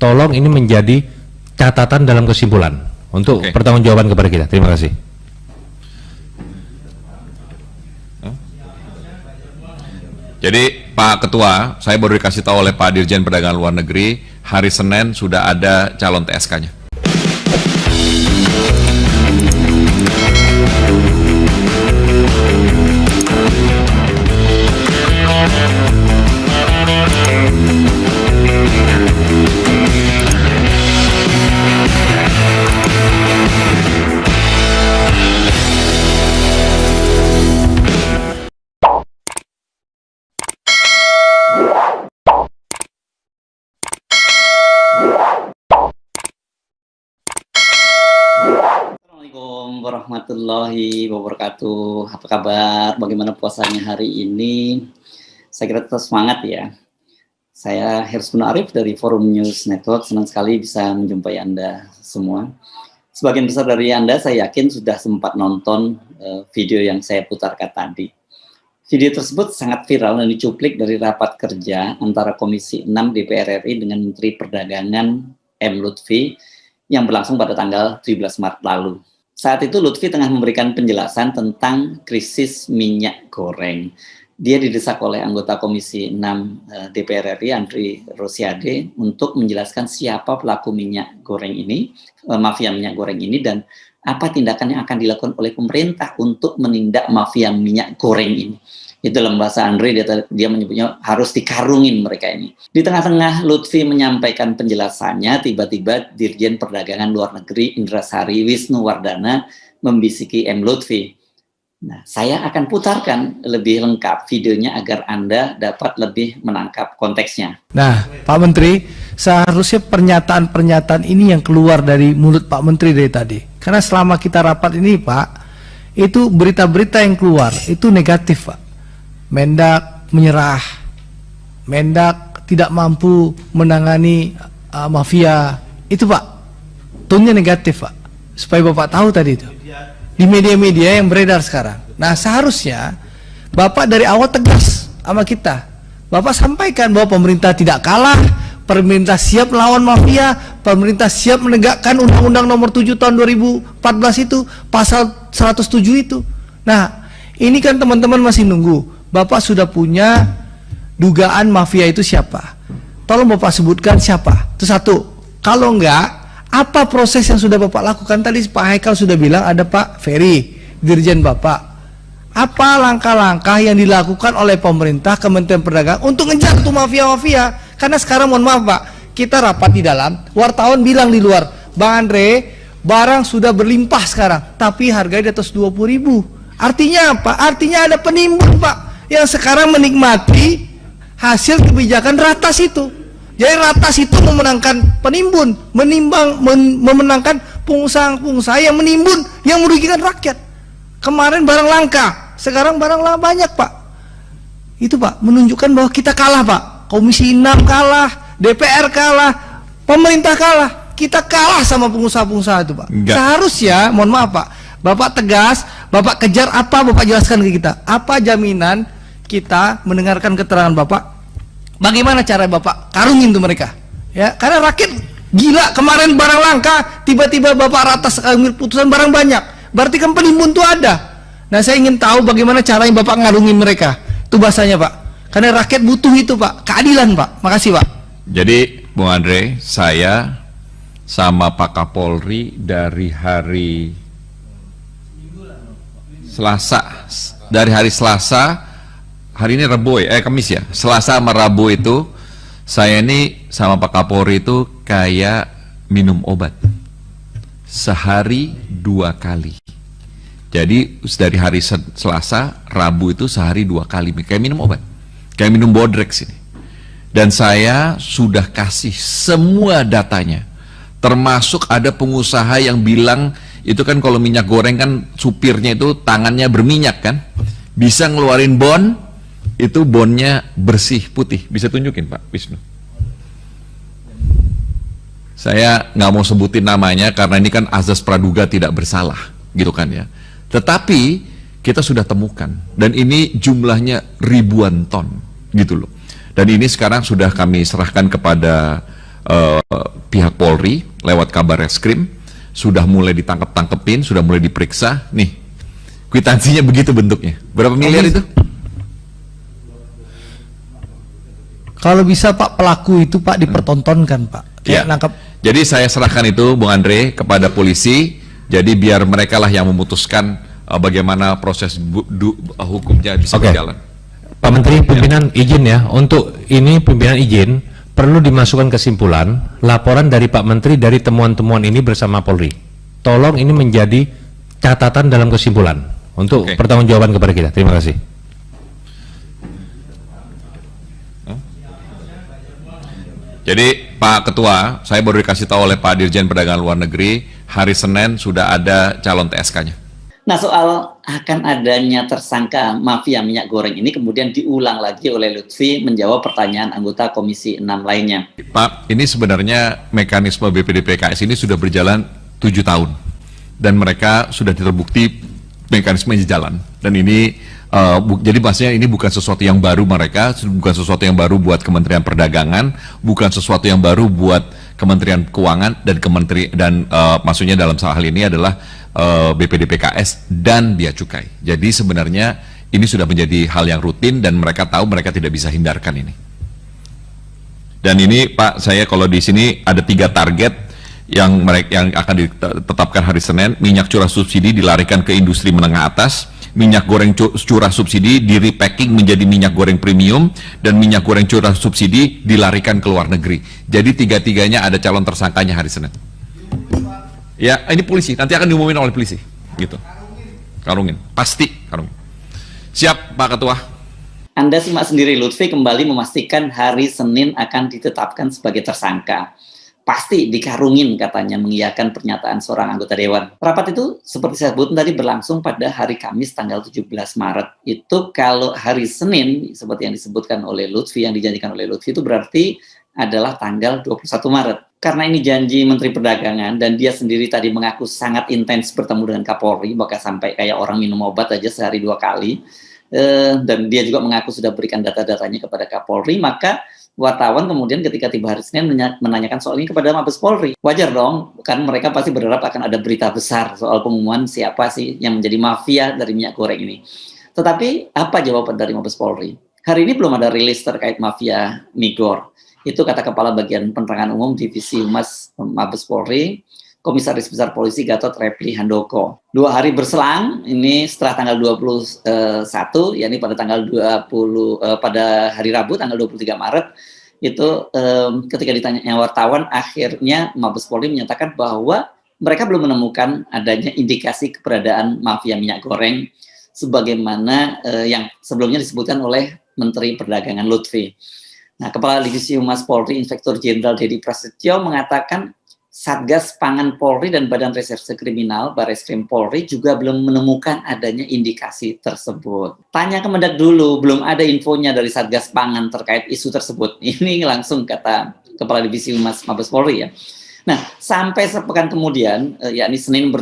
tolong ini menjadi catatan dalam kesimpulan untuk pertanggungjawaban kepada kita. Terima kasih. Jadi Pak Ketua, saya baru dikasih tahu oleh Pak Dirjen Perdagangan Luar Negeri, hari Senin sudah ada calon TSK-nya. Assalamualaikum warahmatullahi wabarakatuh. Apa kabar? Bagaimana puasanya hari ini? Saya kira tetap semangat ya. Saya Hersbun Arif dari Forum News Network. Senang sekali bisa menjumpai Anda semua. Sebagian besar dari Anda saya yakin sudah sempat nonton video yang saya putarkan tadi. Video tersebut sangat viral dan dicuplik dari rapat kerja antara Komisi 6 DPR RI dengan Menteri Perdagangan M. Lutfi yang berlangsung pada tanggal 17 Maret lalu. Saat itu Lutfi tengah memberikan penjelasan tentang krisis minyak goreng. Dia didesak oleh anggota Komisi 6 DPR RI, Andri Rosiade, untuk menjelaskan siapa pelaku minyak goreng ini, mafia minyak goreng ini, dan apa tindakan yang akan dilakukan oleh pemerintah untuk menindak mafia minyak goreng ini. Itu dalam bahasa Andri, dia menyebutnya harus dikarungin mereka ini. Di tengah-tengah Lutfi menyampaikan penjelasannya, tiba-tiba Dirjen Perdagangan Luar Negeri Indrasari Wisnuwardana membisiki M. Lutfi. Nah, saya akan putarkan lebih lengkap videonya agar Anda dapat lebih menangkap konteksnya. Nah, Pak Menteri, seharusnya pernyataan-pernyataan ini yang keluar dari mulut Pak Menteri dari tadi. Karena selama kita rapat ini, Pak, itu berita-berita yang keluar, itu negatif, Pak. Mendak menyerah, Mendak tidak mampu menangani mafia, itu Pak, tone-nya negatif Pak, supaya Bapak tahu tadi itu, di media-media yang beredar sekarang. Nah seharusnya Bapak dari awal tegas sama kita, Bapak sampaikan bahwa pemerintah tidak kalah, pemerintah siap melawan mafia, pemerintah siap menegakkan Undang-Undang Nomor 7 Tahun 2014 itu, pasal 107 itu. Nah ini kan teman-teman masih nunggu, Bapak sudah punya dugaan mafia itu siapa? Tolong Bapak sebutkan siapa. Itu satu. Kalau enggak, apa proses yang sudah Bapak lakukan? Tadi Pak Haikal sudah bilang ada Pak Ferry, Dirjen Bapak. Apa langkah-langkah yang dilakukan oleh pemerintah, Kementerian Perdagangan untuk ngejar tuh mafia-mafia? Karena sekarang mohon maaf Pak, kita rapat di dalam, wartawan bilang di luar, Bang Andre, barang sudah berlimpah sekarang, tapi harganya di atas 20.000. Artinya apa? Artinya ada penimbun Pak, yang sekarang menikmati hasil kebijakan ratas itu. Jadi ratas itu memenangkan penimbun, memenangkan pengusaha-pengusaha yang menimbun, yang merugikan rakyat. Kemarin barang langka, sekarang barang banyak Pak. Itu Pak, menunjukkan bahwa kita kalah Pak. Komisi 6 kalah, DPR kalah, pemerintah kalah. Kita kalah sama pengusaha-pengusaha itu Pak. Seharusnya, mohon maaf Pak, Bapak tegas, Bapak kejar apa, Bapak jelaskan ke kita. Apa jaminan kita mendengarkan keterangan Bapak? Bagaimana cara Bapak karungin tuh mereka? Ya, karena rakyat gila, kemarin barang langka, tiba-tiba Bapak ratas ambil putusan barang banyak. Berarti kan penimbun tuh ada. Nah, saya ingin tahu bagaimana caranya Bapak ngarungin mereka. Itu bahasanya Pak. Karena rakyat butuh itu Pak, keadilan Pak. Makasih Pak. Jadi, Bung Andre, saya sama Pak Kapolri dari hari Selasa, dari hari Selasa, hari ini Rabu ya, Kamis ya, Selasa sama Rabu itu, saya ini sama Pak Kapolri itu kayak minum obat, sehari 2 kali. Jadi dari hari Selasa, Rabu itu sehari 2 kali, kayak minum obat, kayak minum Bodrex ini. Dan saya sudah kasih semua datanya, termasuk ada pengusaha yang bilang, itu kan kalau minyak goreng kan supirnya itu tangannya berminyak kan, bisa ngeluarin bon, itu bonnya bersih putih. Bisa tunjukin Pak Wisnu? Saya nggak mau sebutin namanya karena ini kan azas praduga tidak bersalah gitu kan ya, tetapi kita sudah temukan dan ini jumlahnya ribuan ton gitu loh. Dan ini sekarang sudah kami serahkan kepada pihak Polri lewat kabar reskrim sudah mulai ditangkep-tangkepin, sudah mulai diperiksa. Nih, kwitansinya begitu bentuknya. Berapa miliar itu? Kalau bisa Pak, pelaku itu Pak dipertontonkan Pak. Ya. Nangkap. Jadi saya serahkan itu, Bung Andre, kepada polisi. Jadi biar mereka lah yang memutuskan bagaimana proses hukumnya bisa berjalan. Pak Menteri, pimpinan izin ya, untuk ini pimpinan izin perlu dimasukkan kesimpulan laporan dari Pak Menteri dari temuan-temuan ini bersama Polri. Tolong ini menjadi catatan dalam kesimpulan untuk pertanggungjawaban kepada kita. Terima kasih. Jadi Pak Ketua, saya baru dikasih tahu oleh Pak Dirjen Perdagangan Luar Negeri, hari Senin sudah ada calon TSK-nya. Nah, soal akan adanya tersangka mafia minyak goreng ini kemudian diulang lagi oleh Lutfi menjawab pertanyaan anggota Komisi 6 lainnya. Pak, ini sebenarnya mekanisme BPDPKS ini sudah berjalan 7 tahun. Dan mereka sudah terbukti mekanismenya jalan. Dan ini, jadi maksudnya ini bukan sesuatu yang baru mereka, bukan sesuatu yang baru buat Kementerian Perdagangan, bukan sesuatu yang baru buat Kementerian Keuangan dan maksudnya dalam hal ini adalah BPDPKS dan Bea Cukai. Jadi sebenarnya ini sudah menjadi hal yang rutin dan mereka tahu mereka tidak bisa hindarkan ini. Dan ini Pak, saya kalau di sini ada 3 target yang akan ditetapkan hari Senin. Minyak curah subsidi dilarikan ke industri menengah atas, minyak goreng curah subsidi di repacking menjadi minyak goreng premium, dan minyak goreng curah subsidi dilarikan ke luar negeri. Jadi 3-tiganya ada calon tersangkanya hari Senin. Ya, ini polisi, nanti akan diumumin oleh polisi, gitu. Karungin, pasti karungin. Siap, Pak Ketua. Anda simak sendiri, Lutfi kembali memastikan hari Senin akan ditetapkan sebagai tersangka. Pasti dikarungin katanya, mengiyakan pernyataan seorang anggota Dewan. Rapat itu seperti saya sebut tadi berlangsung pada hari Kamis tanggal 17 Maret. Itu kalau hari Senin, seperti yang disebutkan oleh Lutfi, yang dijanjikan oleh Lutfi itu berarti adalah tanggal 21 Maret. Karena ini janji Menteri Perdagangan dan dia sendiri tadi mengaku sangat intens bertemu dengan Kapolri, bahkan sampai kayak orang minum obat aja sehari 2 kali, dan dia juga mengaku sudah berikan data-datanya kepada Kapolri, maka wartawan kemudian ketika tiba hari Senin menanyakan soal ini kepada Mabes Polri. Wajar dong, kan mereka pasti berharap akan ada berita besar soal pengumuman siapa sih yang menjadi mafia dari minyak goreng ini. Tetapi apa jawaban dari Mabes Polri? Hari ini belum ada rilis terkait mafia Migor. Itu kata Kepala Bagian Penerangan Umum Divisi Humas Mabes Polri, Komisaris Besar Polisi Gatot Repli Handoko. 2 hari berselang, ini setelah tanggal 21, yakni pada tanggal 20 pada hari Rabu tanggal 23 Maret, itu ketika ditanya wartawan, akhirnya Mabes Polri menyatakan bahwa mereka belum menemukan adanya indikasi keberadaan mafia minyak goreng sebagaimana yang sebelumnya disebutkan oleh Menteri Perdagangan Lutfi. Nah, Kepala Divisi Humas Polri, Inspektur Jenderal Dedi Prasetyo mengatakan Satgas Pangan Polri dan Badan Reserse Kriminal Bareskrim Polri juga belum menemukan adanya indikasi tersebut. Tanya ke Mendak dulu, belum ada infonya dari Satgas Pangan terkait isu tersebut. Ini langsung kata Kepala Divisi Humas Mabes Polri ya. Nah, sampai sepekan kemudian, yakni Senin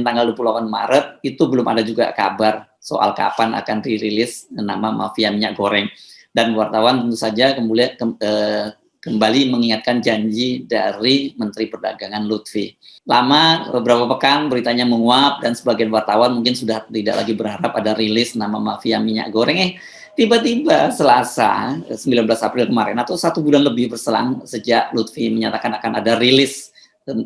tanggal 28 Maret, itu belum ada juga kabar soal kapan akan dirilis nama mafia minyak goreng. Dan wartawan tentu saja kembali mengingatkan janji dari Menteri Perdagangan Lutfi. Lama, beberapa pekan beritanya menguap dan sebagian wartawan mungkin sudah tidak lagi berharap ada rilis nama mafia minyak goreng. Tiba-tiba Selasa 19 April kemarin atau 1 bulan lebih berselang sejak Lutfi menyatakan akan ada rilis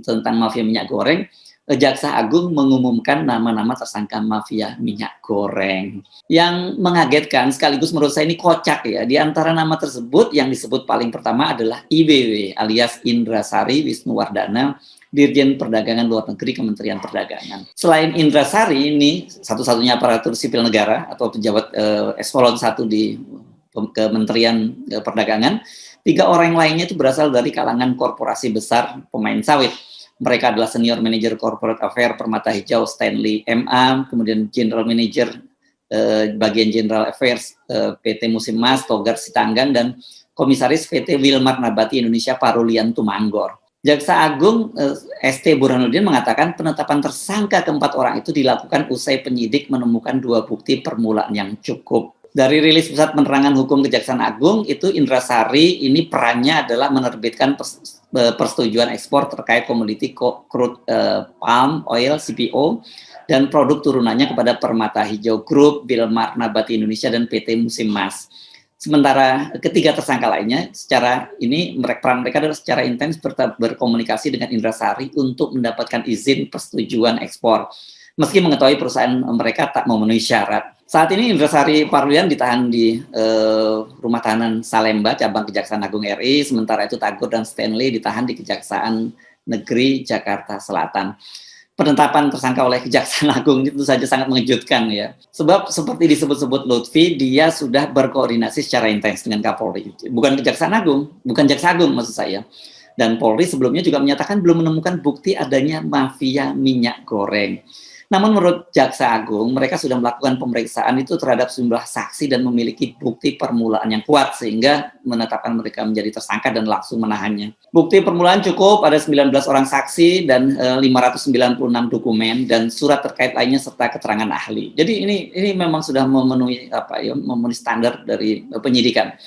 tentang mafia minyak goreng, Jaksa Agung mengumumkan nama-nama tersangka mafia minyak goreng. Yang mengagetkan sekaligus menurut saya ini kocak ya. Di antara nama tersebut yang disebut paling pertama adalah IWW alias Indrasari Wisnuwardana, Dirjen Perdagangan Luar Negeri Kementerian Perdagangan. Selain Indrasari ini satu-satunya aparatur sipil negara atau pejabat eselon 1 di Kementerian Perdagangan, 3 orang lainnya itu berasal dari kalangan korporasi besar pemain sawit. Mereka adalah Senior Manager Corporate Affairs Permata Hijau Stanley M.A., kemudian General Manager Bagian General Affairs PT Musim Mas Togar Sitanggang, dan Komisaris PT Wilmar Nabati Indonesia Parulian Tumanggor. Jaksa Agung ST Burhanuddin mengatakan penetapan tersangka keempat orang itu dilakukan usai penyidik menemukan 2 bukti permulaan yang cukup. Dari rilis Pusat Penerangan Hukum Kejaksaan Agung itu Indrasari ini perannya adalah menerbitkan persetujuan ekspor terkait komoditi crude palm oil CPO dan produk turunannya kepada Permata Hijau Group, Wilmar Nabati Indonesia dan PT Musim Mas. Sementara ketiga tersangka lainnya secara ini peran mereka adalah secara intens berkomunikasi dengan Indrasari untuk mendapatkan izin persetujuan ekspor meski mengetahui perusahaan mereka tak memenuhi syarat. Saat ini Indrasari Parlian ditahan di rumah tahanan Salemba cabang Kejaksaan Agung RI, sementara itu Tagor dan Stanley ditahan di Kejaksaan Negeri Jakarta Selatan. Penetapan tersangka oleh Kejaksaan Agung itu saja sangat mengejutkan ya. Sebab seperti disebut-sebut Lutfi, dia sudah berkoordinasi secara intens dengan Kapolri. Bukan Kejaksaan Agung, bukan Jaksa Agung maksud saya. Dan Polri sebelumnya juga menyatakan belum menemukan bukti adanya mafia minyak goreng. Namun menurut Jaksa Agung, mereka sudah melakukan pemeriksaan itu terhadap sejumlah saksi dan memiliki bukti permulaan yang kuat sehingga menetapkan mereka menjadi tersangka dan langsung menahannya. Bukti permulaan cukup, ada 19 orang saksi dan 596 dokumen dan surat terkait lainnya serta keterangan ahli. Jadi ini memang sudah memenuhi memenuhi standar dari penyidikan.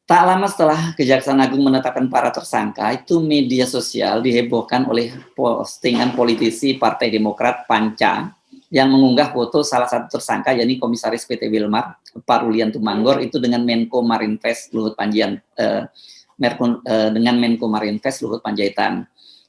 Tak lama setelah Kejaksaan Agung menetapkan para tersangka, itu media sosial dihebohkan oleh postingan politisi Partai Demokrat Panca yang mengunggah foto salah satu tersangka, yakni Komisaris PT Wilmar, Parulian Tumanggor, itu dengan Menko Marinvest Luhut Panjaitan.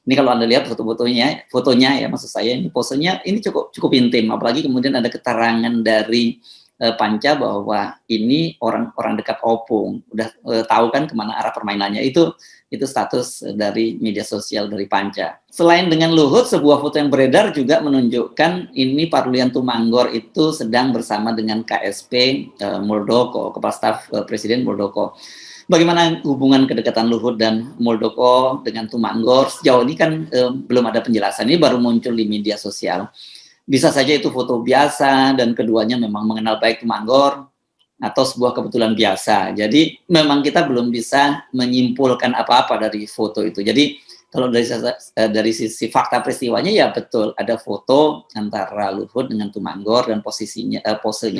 Ini kalau Anda lihat fotonya ya, maksud saya ini posenya ini cukup intim, apalagi kemudian ada keterangan dari Panca bahwa ini orang dekat Opung, udah tahu kan kemana arah permainannya. Itu status dari media sosial dari Panca. Selain dengan Luhut, sebuah foto yang beredar juga menunjukkan ini Parulian Tumanggor itu sedang bersama dengan KSP Muldoko, Kepala Staf Presiden Muldoko. Bagaimana hubungan kedekatan Luhut dan Muldoko dengan Tumanggor? Sejauh ini kan belum ada penjelasan, ini baru muncul di media sosial. Bisa saja itu foto biasa dan keduanya memang mengenal baik Tumanggor atau sebuah kebetulan biasa. Jadi memang kita belum bisa menyimpulkan apa-apa dari foto itu. Jadi kalau dari sisi fakta peristiwanya ya betul ada foto antara Luhut dengan Tumanggor dan posenya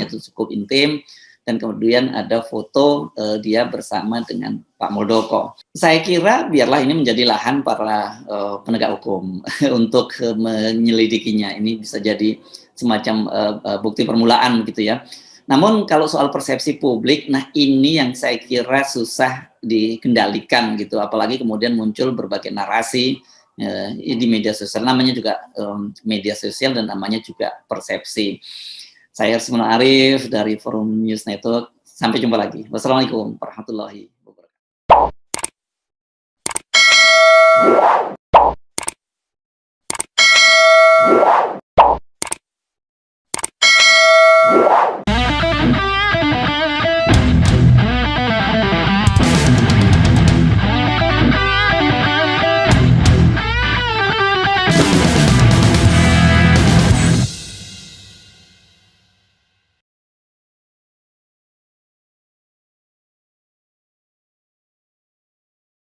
itu cukup intim. Dan kemudian ada foto dia bersama dengan Pak Muldoko. Saya kira biarlah ini menjadi lahan para penegak hukum untuk menyelidikinya. Ini bisa jadi semacam bukti permulaan gitu ya. Namun kalau soal persepsi publik, nah ini yang saya kira susah dikendalikan gitu. Apalagi kemudian muncul berbagai narasi di media sosial. Namanya juga media sosial dan namanya juga persepsi. Saya Hersmono Arif dari Forum News Network. Sampai jumpa lagi. Wassalamualaikum warahmatullahi wabarakatuh.